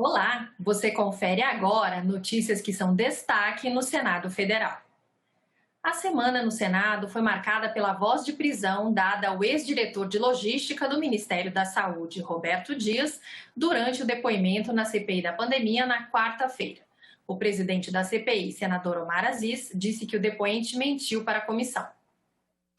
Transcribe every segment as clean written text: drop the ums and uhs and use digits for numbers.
Olá, você confere agora notícias que são destaque no Senado Federal. A semana no Senado foi marcada pela voz de prisão dada ao ex-diretor de logística do Ministério da Saúde, Roberto Dias, durante o depoimento na CPI da pandemia na quarta-feira. O presidente da CPI, senador Omar Aziz, disse que o depoente mentiu para a comissão.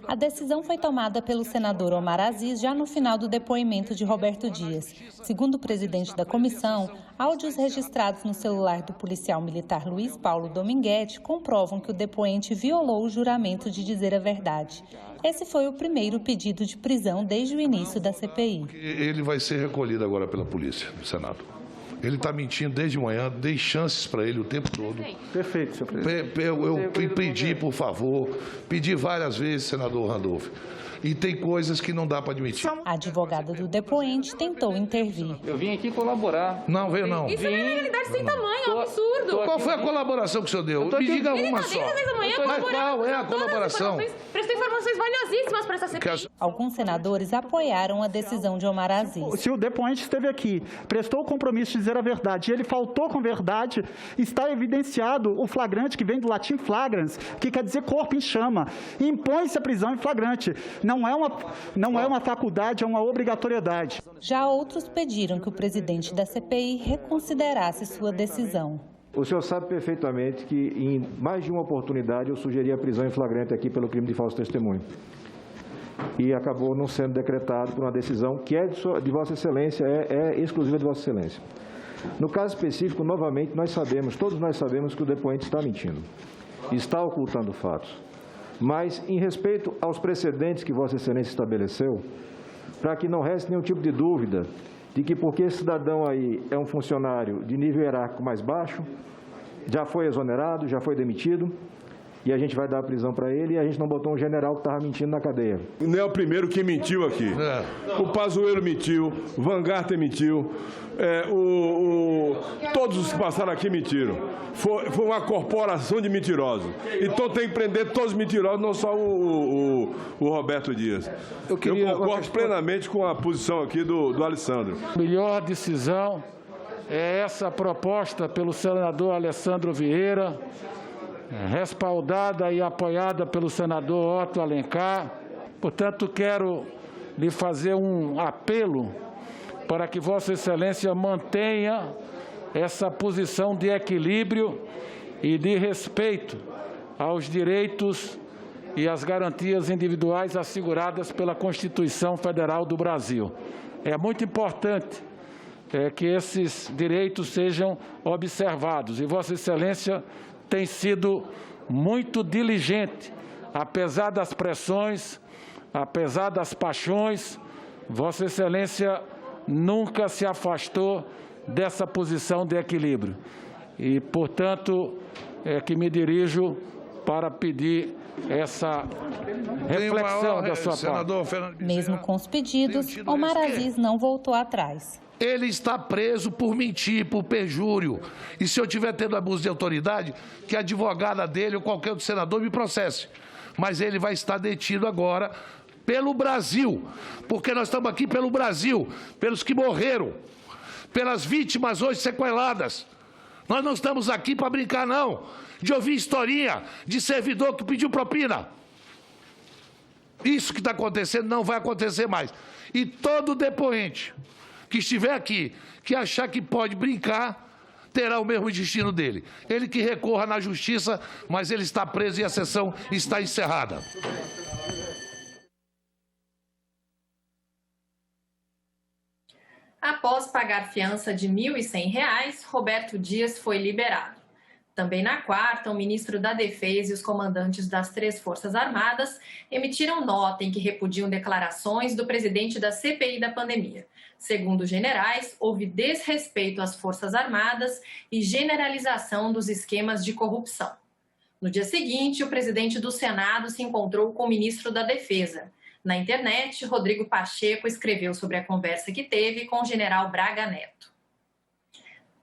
A decisão foi tomada pelo senador Omar Aziz já no final do depoimento de Roberto Dias. Segundo o presidente da comissão, áudios registrados no celular do policial militar Luiz Paulo Dominguete comprovam que o depoente violou o juramento de dizer a verdade. Esse foi o primeiro pedido de prisão desde o início da CPI. Ele vai ser recolhido agora pela polícia do Senado. Ele está mentindo desde manhã, dei chances para ele o tempo todo. Perfeito, senhor presidente. Eu pedi, por favor, pedi várias vezes, senador Randolph. E tem coisas que não dá para admitir. A advogada do depoente tentou intervir. Eu vim aqui colaborar. Não, veio não. Isso é uma ilegalidade sem tamanho, é um absurdo. Qual foi a colaboração que o senhor deu? Me diga uma só. Mas qual é a colaboração? Prestou informações valiosíssimas para essa CPI. Alguns senadores apoiaram a decisão de Omar Aziz. Se o depoente esteve aqui, prestou o compromisso de dizer a verdade e ele faltou com verdade, está evidenciado o flagrante, que vem do latim flagrans, que quer dizer corpo em chama. Impõe-se a prisão em flagrante. Não é uma faculdade, é uma obrigatoriedade. Já outros pediram que o presidente da CPI reconsiderasse sua decisão. O senhor sabe perfeitamente que em mais de uma oportunidade eu sugeri a prisão em flagrante aqui pelo crime de falso testemunho. E acabou não sendo decretado por uma decisão que é de Vossa Excelência, é exclusiva de Vossa Excelência. No caso específico, novamente, todos nós sabemos que o depoente está mentindo, está ocultando fatos. Mas, em respeito aos precedentes que Vossa Excelência estabeleceu, para que não reste nenhum tipo de dúvida de que porque esse cidadão aí é um funcionário de nível hierárquico mais baixo, já foi exonerado, já foi demitido, e a gente vai dar a prisão para ele, e a gente não botou um general que estava mentindo na cadeia. Não é o primeiro que mentiu aqui. O Pazuello mentiu, o Van Garten mentiu, todos os que passaram aqui mentiram. Foi uma corporação de mentirosos. Então tem que prender todos os mentirosos, não só o Roberto Dias. Eu concordo plenamente com a posição aqui do Alessandro. A melhor decisão é essa proposta pelo senador Alessandro Vieira, respaldada e apoiada pelo senador Otto Alencar. Portanto, quero lhe fazer um apelo para que Vossa Excelência mantenha essa posição de equilíbrio e de respeito aos direitos e às garantias individuais asseguradas pela Constituição Federal do Brasil. É muito importante que esses direitos sejam observados e Vossa Excelência tem sido muito diligente, apesar das pressões, apesar das paixões, Vossa Excelência nunca se afastou dessa posição de equilíbrio. E, portanto, é que me dirijo para pedir essa reflexão da sua parte. Mesmo com os pedidos, Omar Aziz não voltou atrás. Ele está preso por mentir, por perjúrio. E se eu estiver tendo abuso de autoridade, que a advogada dele ou qualquer outro senador me processe. Mas ele vai estar detido agora pelo Brasil. Porque nós estamos aqui pelo Brasil, pelos que morreram, pelas vítimas hoje sequeladas. Nós não estamos aqui para brincar, não, de ouvir historinha de servidor que pediu propina. Isso que está acontecendo não vai acontecer mais. E todo depoente que estiver aqui, que achar que pode brincar, terá o mesmo destino dele. Ele que recorra na justiça, mas ele está preso e a sessão está encerrada. Após pagar fiança de R$ 1.100, Roberto Dias foi liberado. Também na quarta, o ministro da Defesa e os comandantes das 3 Forças Armadas emitiram nota em que repudiam declarações do presidente da CPI da pandemia. Segundo os generais, houve desrespeito às Forças Armadas e generalização dos esquemas de corrupção. No dia seguinte, o presidente do Senado se encontrou com o ministro da Defesa. Na internet, Rodrigo Pacheco escreveu sobre a conversa que teve com o general Braga Neto.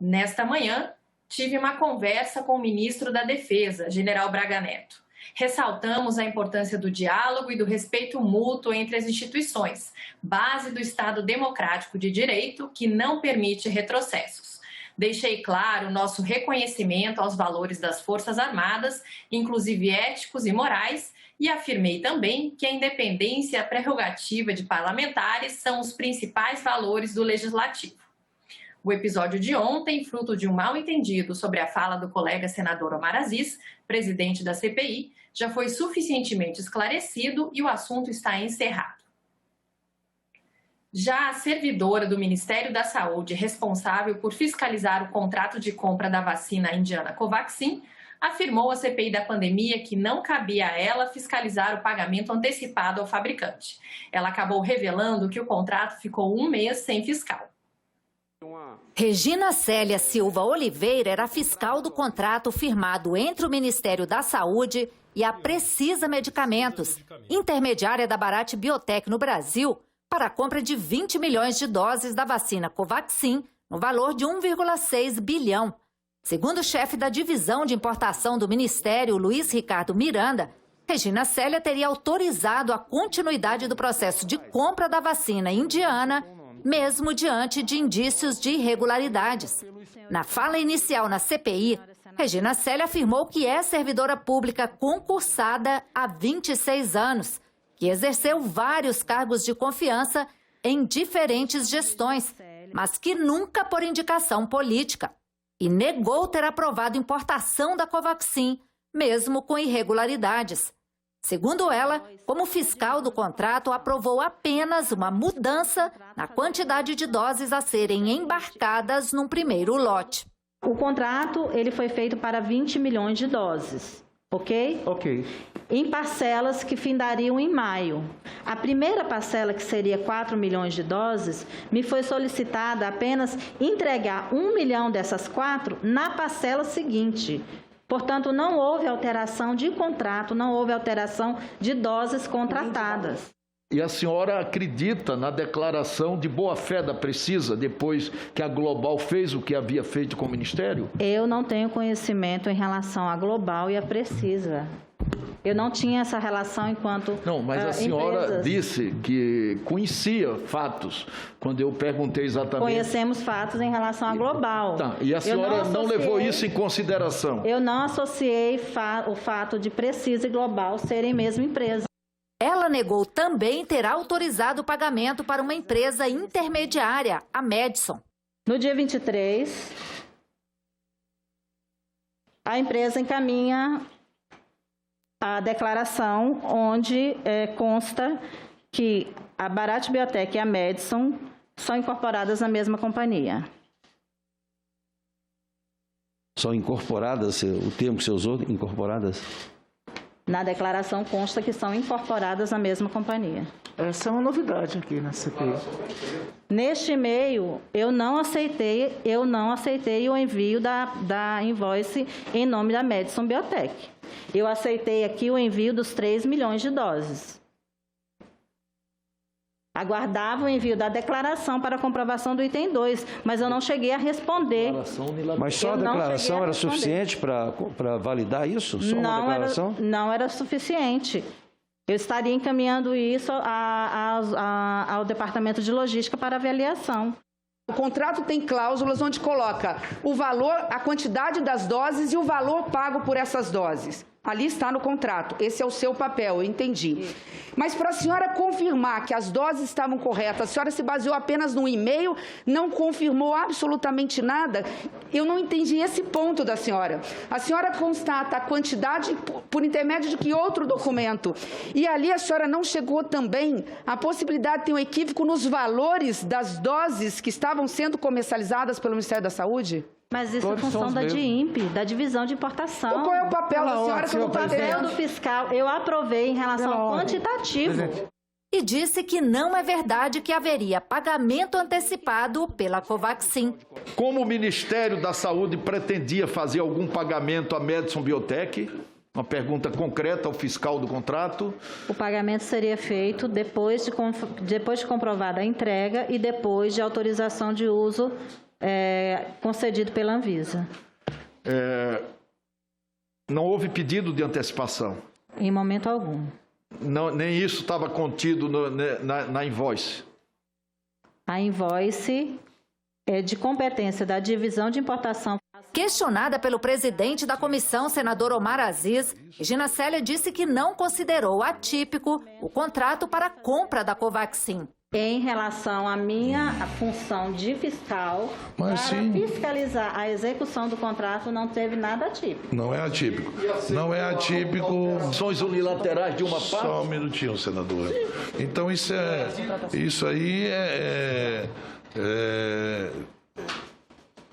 Nesta manhã, tive uma conversa com o ministro da Defesa, general Braga Neto. Ressaltamos a importância do diálogo e do respeito mútuo entre as instituições, base do Estado democrático de direito que não permite retrocessos. Deixei claro o nosso reconhecimento aos valores das Forças Armadas, inclusive éticos e morais, e afirmei também que a independência e a prerrogativa de parlamentares são os principais valores do Legislativo. O episódio de ontem, fruto de um mal-entendido sobre a fala do colega senador Omar Aziz, presidente da CPI, já foi suficientemente esclarecido e o assunto está encerrado. Já a servidora do Ministério da Saúde, responsável por fiscalizar o contrato de compra da vacina indiana Covaxin, afirmou à CPI da pandemia que não cabia a ela fiscalizar o pagamento antecipado ao fabricante. Ela acabou revelando que o contrato ficou 1 mês sem fiscal. Regina Célia Silva Oliveira era fiscal do contrato firmado entre o Ministério da Saúde e a Precisa Medicamentos, intermediária da Bharat Biotech no Brasil, para a compra de 20 milhões de doses da vacina Covaxin, no valor de 1,6 bilhão. Segundo o chefe da divisão de importação do Ministério, Luiz Ricardo Miranda, Regina Célia teria autorizado a continuidade do processo de compra da vacina indiana, mesmo diante de indícios de irregularidades. Na fala inicial na CPI, Regina Célia afirmou que é servidora pública concursada há 26 anos, que exerceu vários cargos de confiança em diferentes gestões, mas que nunca por indicação política, e negou ter aprovado importação da Covaxin, mesmo com irregularidades. Segundo ela, como fiscal do contrato, aprovou apenas uma mudança na quantidade de doses a serem embarcadas num primeiro lote. O contrato ele foi feito para 20 milhões de doses, ok? Ok. Em parcelas que findariam em maio. A primeira parcela, que seria 4 milhões de doses, me foi solicitada apenas entregar 1 milhão dessas 4 na parcela seguinte. Portanto, não houve alteração de contrato, não houve alteração de doses contratadas. E a senhora acredita na declaração de boa-fé da Precisa, depois que a Global fez o que havia feito com o Ministério? Eu não tenho conhecimento em relação à Global e à Precisa. Eu não tinha essa relação enquanto Não, mas a senhora empresas. disse que conhecia fatos, quando eu perguntei exatamente... Conhecemos fatos em relação à Global. Tá, e a senhora não levou isso em consideração? Eu não associei o fato de Precisa e Global serem mesma empresa. Ela negou também ter autorizado o pagamento para uma empresa intermediária, a Madison. No dia 23, a empresa encaminha a declaração onde consta que a Bharat Biotech e a Madison são incorporadas na mesma companhia. São incorporadas, o termo que você usou, incorporadas? Na declaração consta que são incorporadas na mesma companhia. Essa é uma novidade aqui na CPI. Neste e-mail, eu não aceitei o envio da invoice em nome da Madison Biotech. Eu aceitei aqui o envio dos 3 milhões de doses. Aguardava o envio da declaração para comprovação do item 2, mas eu não cheguei a responder. Mas só a declaração era suficiente para validar isso? Só uma declaração? Não era suficiente. Eu estaria encaminhando isso ao Departamento de Logística para avaliação. O contrato tem cláusulas onde coloca o valor, a quantidade das doses e o valor pago por essas doses. Ali está no contrato. Esse é o seu papel, eu entendi. Mas para a senhora confirmar que as doses estavam corretas, a senhora se baseou apenas no e-mail, não confirmou absolutamente nada? Eu não entendi esse ponto da senhora. A senhora constata a quantidade por intermédio de que outro documento? E ali a senhora não chegou também à possibilidade de ter um equívoco nos valores das doses que estavam sendo comercializadas pelo Ministério da Saúde? Mas isso é função da DIMP, da divisão de importação. Então, qual é o papel da senhora que eu não estou entendendo? O papel do fiscal, eu aprovei em relação ao quantitativo. E disse que não é verdade que haveria pagamento antecipado pela Covaxin. Como o Ministério da Saúde pretendia fazer algum pagamento à Madison Biotech? Uma pergunta concreta ao fiscal do contrato. O pagamento seria feito depois de comprovada a entrega e depois de autorização de uso concedido pela Anvisa. Não houve pedido de antecipação? Em momento algum. Não, nem isso estava contido na invoice? A invoice É de competência da divisão de importação. Questionada pelo presidente da comissão, senador Omar Aziz, Regina Célia disse que não considerou atípico o contrato para a compra da Covaxin. Em relação à minha função de fiscal, para fiscalizar a execução do contrato, não teve nada atípico. Não é atípico. Não é atípico. Ações unilaterais de uma parte? Só um minutinho, senador. Então, isso aí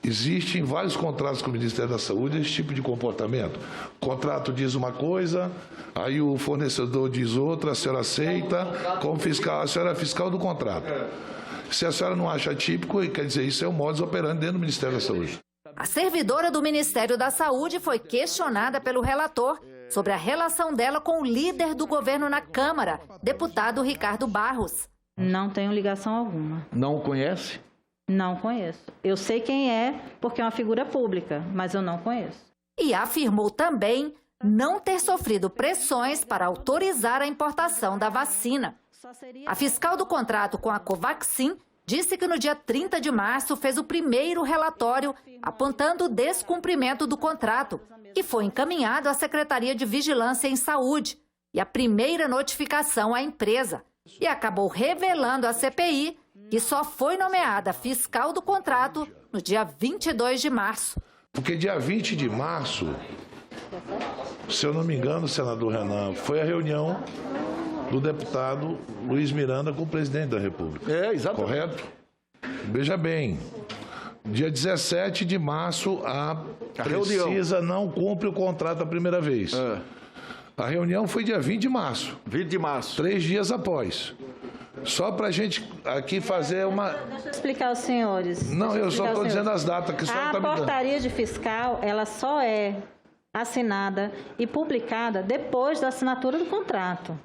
existe em vários contratos com o Ministério da Saúde esse tipo de comportamento. O contrato diz uma coisa, aí o fornecedor diz outra, a senhora aceita, como fiscal, a senhora é fiscal do contrato. Se a senhora não acha atípico, quer dizer, isso é o modus operandi dentro do Ministério da Saúde. A servidora do Ministério da Saúde foi questionada pelo relator sobre a relação dela com o líder do governo na Câmara, deputado Ricardo Barros. Não tenho ligação alguma. Não o conhece? Não conheço. Eu sei quem é, porque é uma figura pública, mas eu não conheço. E afirmou também não ter sofrido pressões para autorizar a importação da vacina. A fiscal do contrato com a Covaxin disse que no dia 30 de março fez o primeiro relatório apontando o descumprimento do contrato e foi encaminhado à Secretaria de Vigilância em Saúde e a primeira notificação à empresa. E acabou revelando à CPI que só foi nomeada fiscal do contrato no dia 22 de março. Porque dia 20 de março, se eu não me engano, senador Renan, foi a reunião do deputado Luiz Miranda com o presidente da República. Exatamente. Correto? Veja bem, dia 17 de março, a Precisa não cumpre o contrato a primeira vez. A reunião foi dia 20 de março. 20 de março. 3 dias após. Só para a gente aqui fazer uma... Deixa eu explicar aos senhores. Não, eu só estou dizendo as datas que a senhora está me dando. A portaria de fiscal, ela só é assinada e publicada depois da assinatura do contrato.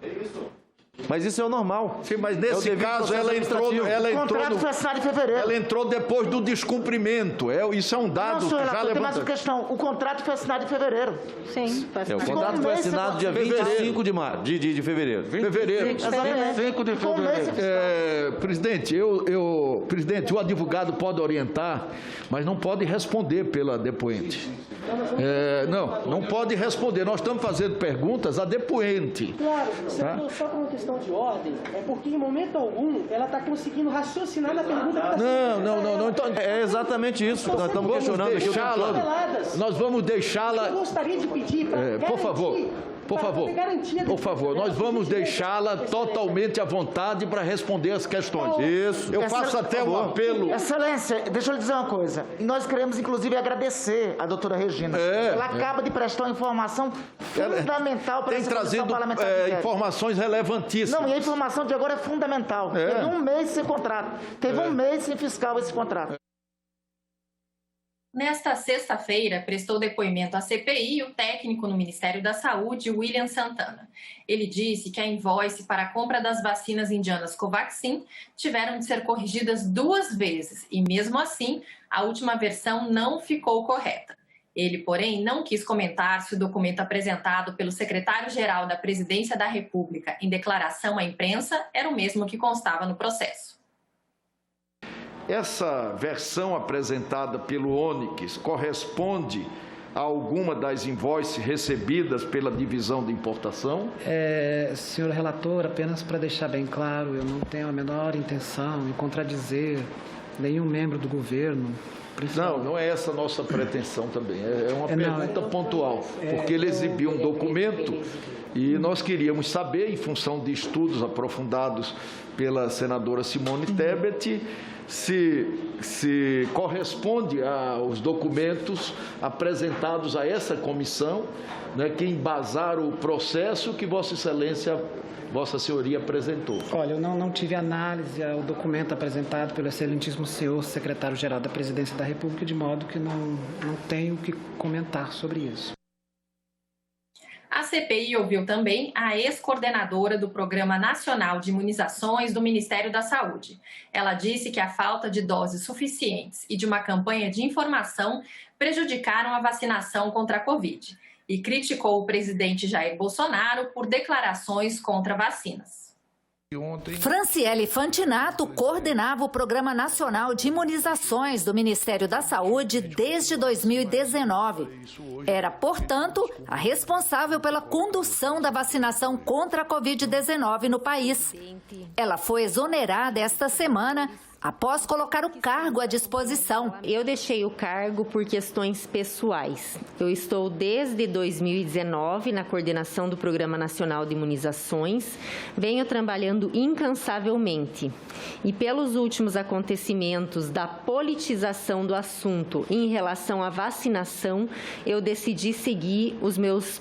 Mas isso é o normal. Sim, mas nesse caso ela entrou O contrato foi assinado em fevereiro. Ela entrou depois do descumprimento. Isso é um dado que já levanta. Tem mais uma questão. O contrato foi assinado em fevereiro. Sim, foi assinado. O contrato foi assinado dia 25 de fevereiro. Fevereiro. 25 de fevereiro. Presidente, presidente, o advogado pode orientar, mas não pode responder pela depoente. Não pode responder. Nós estamos fazendo perguntas à depoente. Claro, senador, só por uma questão de ordem, é porque em momento algum ela está conseguindo raciocinar na pergunta que está sendo Não. Então, é exatamente isso que nós estamos questionando aqui o tempo todo. Nós vamos deixá-la... Eu gostaria de pedir para Por favor, nós vamos deixá-la totalmente à vontade para responder as questões. Isso. Eu faço até um apelo. Excelência, deixa eu lhe dizer uma coisa. Nós queremos, inclusive, agradecer a doutora Regina. Ela acaba de prestar uma informação fundamental para essa comissão parlamentar. Tem trazido informações relevantíssimas. Não, e a informação de agora é fundamental. Teve um mês sem contrato. Teve um mês sem fiscal esse contrato. Nesta sexta-feira, prestou depoimento à CPI o técnico no Ministério da Saúde, William Santana. Ele disse que a invoice para a compra das vacinas indianas Covaxin tiveram de ser corrigidas 2 vezes e, mesmo assim, a última versão não ficou correta. Ele, porém, não quis comentar se o documento apresentado pelo secretário-geral da Presidência da República em declaração à imprensa era o mesmo que constava no processo. Essa versão apresentada pelo Onyx corresponde a alguma das invoices recebidas pela divisão de importação? Senhor relator, apenas para deixar bem claro, eu não tenho a menor intenção em contradizer nenhum membro do governo. Não é essa a nossa pretensão também. É uma pergunta pontual, porque ele exibiu um documento e nós queríamos saber, em função de estudos aprofundados pela senadora Simone Tebet, se corresponde aos documentos apresentados a essa comissão, né, que embasaram o processo que Vossa Excelência, Vossa Senhoria apresentou. Olha, eu não tive análise ao documento apresentado pelo excelentíssimo senhor secretário-geral da Presidência da República, de modo que não tenho o que comentar sobre isso. A CPI ouviu também a ex-coordenadora do Programa Nacional de Imunizações do Ministério da Saúde. Ela disse que a falta de doses suficientes e de uma campanha de informação prejudicaram a vacinação contra a Covid e criticou o presidente Jair Bolsonaro por declarações contra vacinas. Franciele Fantinato coordenava o Programa Nacional de Imunizações do Ministério da Saúde desde 2019. Era, portanto, a responsável pela condução da vacinação contra a Covid-19 no país. Ela foi exonerada esta semana após colocar o cargo à disposição. Eu deixei o cargo por questões pessoais. Eu estou desde 2019 na coordenação do Programa Nacional de Imunizações, venho trabalhando incansavelmente. E pelos últimos acontecimentos da politização do assunto em relação à vacinação, eu decidi seguir os meus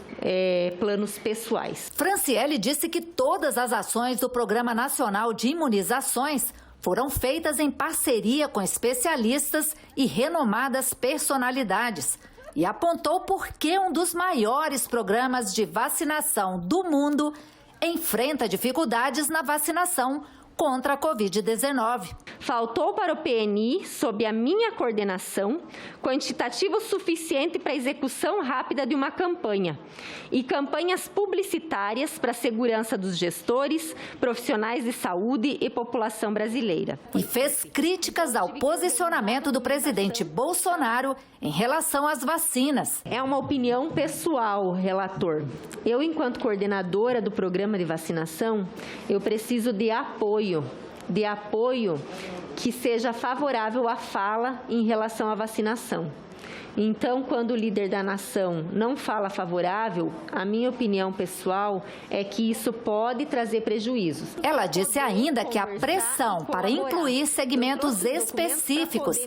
planos pessoais. Franciele disse que todas as ações do Programa Nacional de Imunizações foram feitas em parceria com especialistas e renomadas personalidades e apontou por que um dos maiores programas de vacinação do mundo enfrenta dificuldades na vacinação contra a Covid-19. Faltou para o PNI, sob a minha coordenação, quantitativo suficiente para a execução rápida de uma campanha e campanhas publicitárias para a segurança dos gestores, profissionais de saúde e população brasileira. E fez críticas ao posicionamento do presidente Bolsonaro em relação às vacinas. É uma opinião pessoal, relator. Eu, enquanto coordenadora do programa de vacinação, eu preciso de apoio que seja favorável à fala em relação à vacinação. Então, quando o líder da nação não fala favorável, a minha opinião pessoal é que isso pode trazer prejuízos. Ela disse ainda que a pressão para incluir segmentos específicos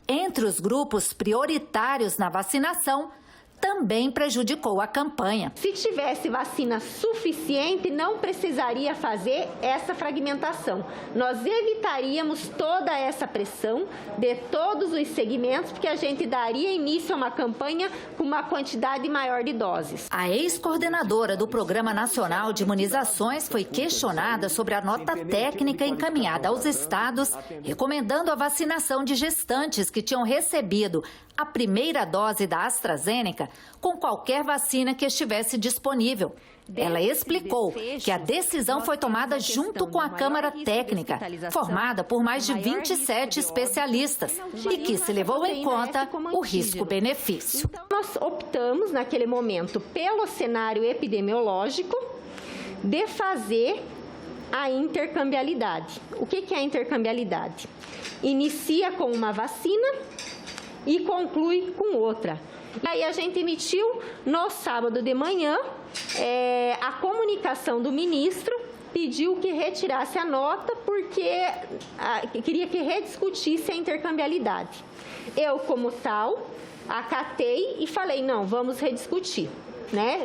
entre os grupos prioritários na vacinação também prejudicou a campanha. Se tivesse vacina suficiente, não precisaria fazer essa fragmentação. Nós evitaríamos toda essa pressão de todos os segmentos, porque a gente daria início a uma campanha com uma quantidade maior de doses. A ex-coordenadora do Programa Nacional de Imunizações foi questionada sobre a nota técnica encaminhada aos estados, recomendando a vacinação de gestantes que tinham recebido a primeira dose da AstraZeneca com qualquer vacina que estivesse disponível. Ela explicou que a decisão foi tomada junto com a Câmara Técnica, formada por mais de 27 especialistas, e que se levou em conta o risco-benefício. Nós optamos, naquele momento, pelo cenário epidemiológico, de fazer a intercambialidade. O que é a intercambialidade? Inicia com uma vacina e conclui com outra. E aí a gente emitiu no sábado de manhã a comunicação do ministro, pediu que retirasse a nota porque queria que rediscutisse a intercambialidade. Eu, como tal, acatei e falei, não, vamos rediscutir.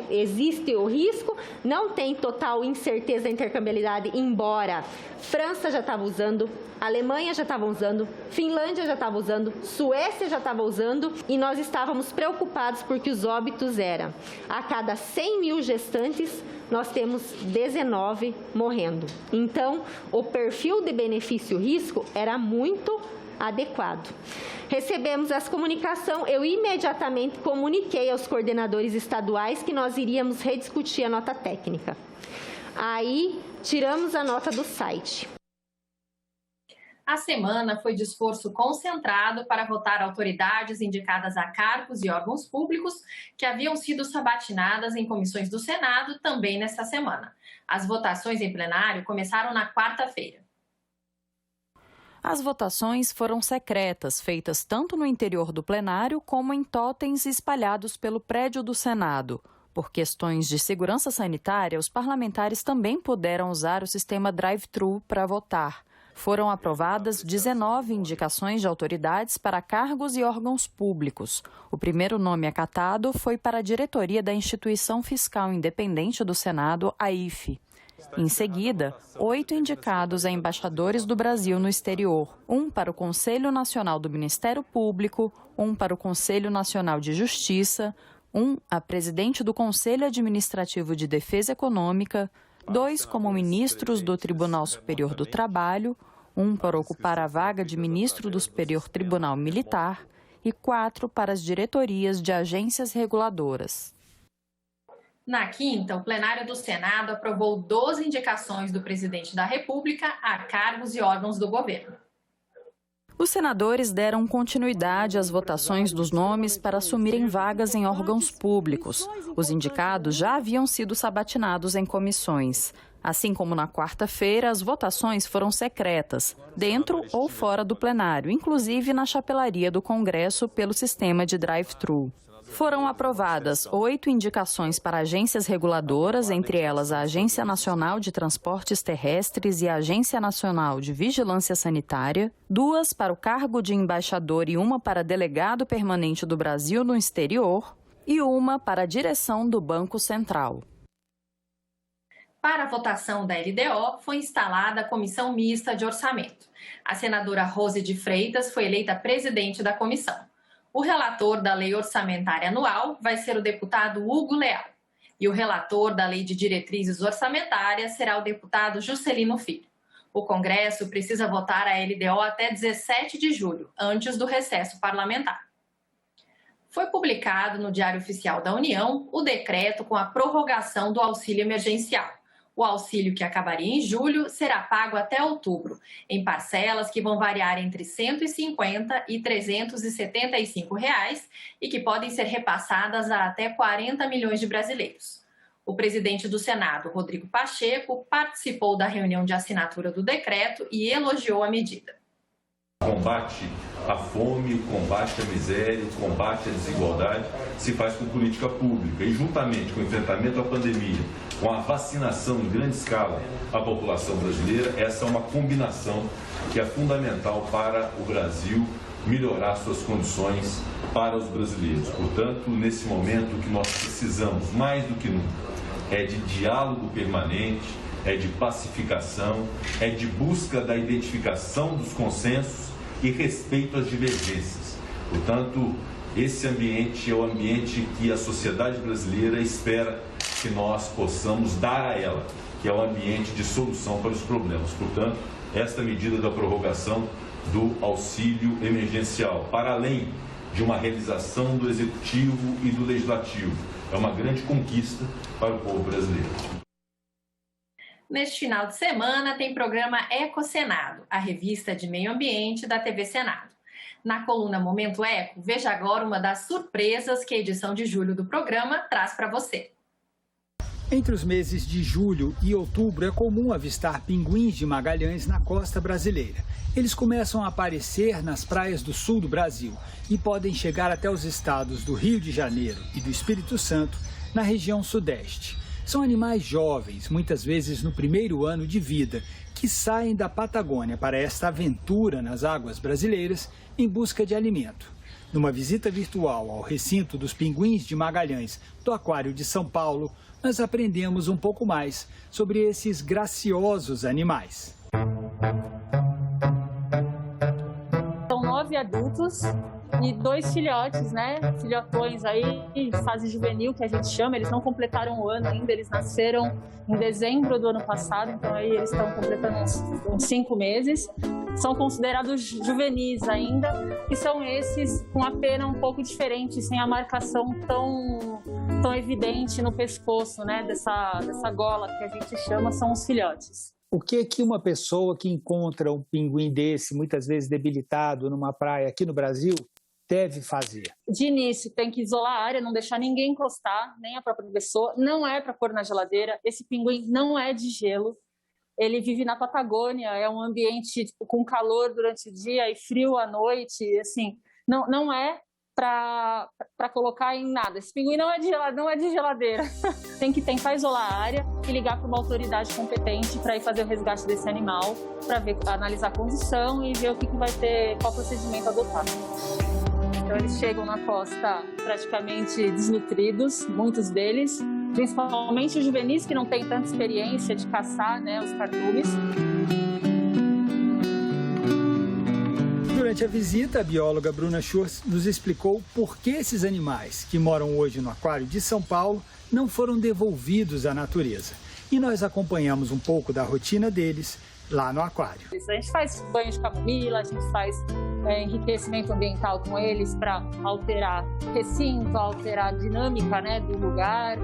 Existe o risco, não tem total incerteza da intercambialidade, embora França já estava usando, Alemanha já estava usando, Finlândia já estava usando, Suécia já estava usando, e nós estávamos preocupados porque os óbitos eram, a cada 100 mil gestantes, nós temos 19 morrendo. Então, o perfil de benefício-risco era muito adequado. Recebemos essa comunicação, eu imediatamente comuniquei aos coordenadores estaduais que nós iríamos rediscutir a nota técnica. Aí, tiramos a nota do site. A semana foi de esforço concentrado para votar autoridades indicadas a cargos e órgãos públicos que haviam sido sabatinadas em comissões do Senado também nesta semana. As votações em plenário começaram na quarta-feira. As votações foram secretas, feitas tanto no interior do plenário como em totens espalhados pelo prédio do Senado. Por questões de segurança sanitária, os parlamentares também puderam usar o sistema drive-thru para votar. Foram aprovadas 19 indicações de autoridades para cargos e órgãos públicos. O primeiro nome acatado foi para a diretoria da Instituição Fiscal Independente do Senado, a IFE. Em seguida, 8 indicados a embaixadores do Brasil no exterior, um para o Conselho Nacional do Ministério Público, um para o Conselho Nacional de Justiça, um a presidente do Conselho Administrativo de Defesa Econômica, 2 como ministros do Tribunal Superior do Trabalho, um para ocupar a vaga de ministro do Superior Tribunal Militar e 4 para as diretorias de agências reguladoras. Na quinta, o plenário do Senado aprovou 12 indicações do presidente da República a cargos e órgãos do governo. Os senadores deram continuidade às votações dos nomes para assumirem vagas em órgãos públicos. Os indicados já haviam sido sabatinados em comissões. Assim como na quarta-feira, as votações foram secretas, dentro ou fora do plenário, inclusive na chapelaria do Congresso pelo sistema de drive-thru. Foram aprovadas 8 indicações para agências reguladoras, entre elas a Agência Nacional de Transportes Terrestres e a Agência Nacional de Vigilância Sanitária, 2 para o cargo de embaixador e 1 para delegado permanente do Brasil no exterior e 1 para a direção do Banco Central. Para a votação da LDO, foi instalada a Comissão Mista de Orçamento. A senadora Rose de Freitas foi eleita presidente da comissão. O relator da Lei Orçamentária Anual vai ser o deputado Hugo Leal. E o relator da Lei de Diretrizes Orçamentárias será o deputado Juscelino Filho. O Congresso precisa votar a LDO até 17 de julho, antes do recesso parlamentar. Foi publicado no Diário Oficial da União o decreto com a prorrogação do auxílio emergencial. O auxílio, que acabaria em julho, será pago até outubro, em parcelas que vão variar entre R$ 150 e R$ 375 e que podem ser repassadas a até 40 milhões de brasileiros. O presidente do Senado, Rodrigo Pacheco, participou da reunião de assinatura do decreto e elogiou a medida. O combate à fome, o combate à miséria, o combate à desigualdade se faz com política pública e, juntamente com o enfrentamento à pandemia, com a vacinação em grande escala à população brasileira, essa é uma combinação que é fundamental para o Brasil melhorar suas condições para os brasileiros. Portanto, nesse momento, o que nós precisamos, mais do que nunca, é de diálogo permanente, é de pacificação, é de busca da identificação dos consensos e respeito às divergências. Portanto, esse ambiente é o ambiente que a sociedade brasileira espera que nós possamos dar a ela, que é o ambiente de solução para os problemas. Portanto, esta medida da prorrogação do auxílio emergencial, para além de uma realização do Executivo e do Legislativo, é uma grande conquista para o povo brasileiro. Neste final de semana tem programa Ecosenado, a revista de meio ambiente da TV Senado. Na coluna Momento Eco, veja agora uma das surpresas que a edição de julho do programa traz para você. Entre os meses de julho e outubro é comum avistar pinguins de Magalhães na costa brasileira. Eles começam a aparecer nas praias do sul do Brasil e podem chegar até os estados do Rio de Janeiro e do Espírito Santo, na região sudeste. São animais jovens, muitas vezes no primeiro ano de vida, que saem da Patagônia para esta aventura nas águas brasileiras em busca de alimento. Numa visita virtual ao recinto dos pinguins de Magalhães do Aquário de São Paulo, nós aprendemos um pouco mais sobre esses graciosos animais. São 9 adultos e 2 filhotes, né? Filhotões aí, fase juvenil, que a gente chama. Eles não completaram o ano ainda, eles nasceram em dezembro do ano passado, então aí eles estão completando uns 5 meses. São considerados juvenis ainda, e são esses com a pena um pouco diferente, sem a marcação tão evidente no pescoço, né? Dessa gola que a gente chama, são os filhotes. O que uma pessoa que encontra um pinguim desse, muitas vezes debilitado, numa praia aqui no Brasil, deve fazer? De início, tem que isolar a área, não deixar ninguém encostar, nem a própria pessoa. Não é para pôr na geladeira. Esse pinguim não é de gelo. Ele vive na Patagônia, é um ambiente com calor durante o dia e frio à noite. Assim, não é para colocar em nada. Esse pinguim não é de geladeira. Tem que tentar isolar a área e ligar para uma autoridade competente para ir fazer o resgate desse animal, para analisar a condição e ver o que vai ter, qual procedimento adotar. Então eles chegam na costa praticamente desnutridos, muitos deles, principalmente os juvenis que não têm tanta experiência de caçar, né, os cardumes. Durante a visita, a bióloga Bruna Schurz nos explicou por que esses animais que moram hoje no Aquário de São Paulo não foram devolvidos à natureza. E nós acompanhamos um pouco da rotina deles lá no aquário. A gente faz banho de camomila, a gente faz enriquecimento ambiental com eles para alterar recinto, alterar a dinâmica, né, do lugar.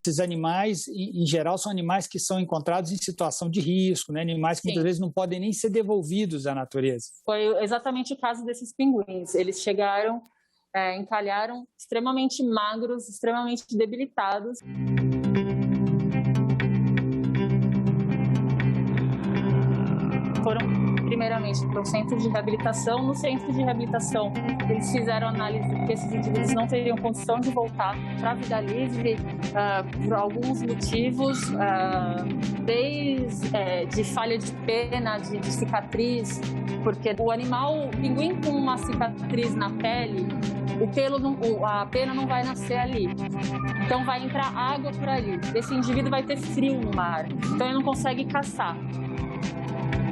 Esses animais, em geral, são animais que são encontrados em situação de risco, né? Animais que muitas vezes não podem nem ser devolvidos à natureza. Foi exatamente o caso desses pinguins. Eles chegaram, encalharam extremamente magros, extremamente debilitados. Foram primeiramente para o centro de reabilitação. No centro de reabilitação, eles fizeram análise de que esses indivíduos não teriam condição de voltar para a vida livre por alguns motivos, desde falha de pena, de cicatriz, porque o animal, o pinguim com uma cicatriz na pele, a pena não vai nascer ali. Então vai entrar água por ali. Esse indivíduo vai ter frio no mar, então ele não consegue caçar.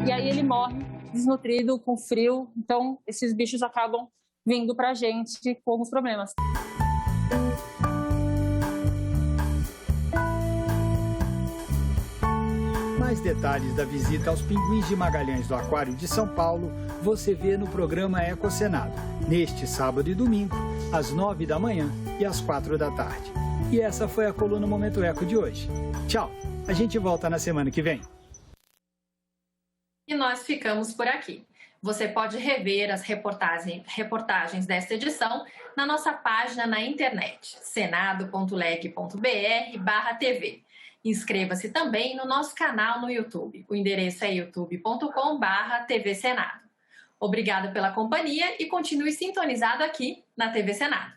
E aí ele morre desnutrido, com frio. Então, esses bichos acabam vindo para a gente com alguns problemas. Mais detalhes da visita aos pinguins de Magalhães do Aquário de São Paulo você vê no programa Ecocenado, neste sábado e domingo, às 9 da manhã e às 4 da tarde. E essa foi a coluna Momento Eco de hoje. Tchau, a gente volta na semana que vem. E nós ficamos por aqui. Você pode rever as reportagens desta edição na nossa página na internet, senado.leg.br/TV. Inscreva-se também no nosso canal no YouTube. O endereço é youtube.com/TV Senado. Obrigada pela companhia e continue sintonizado aqui na TV Senado.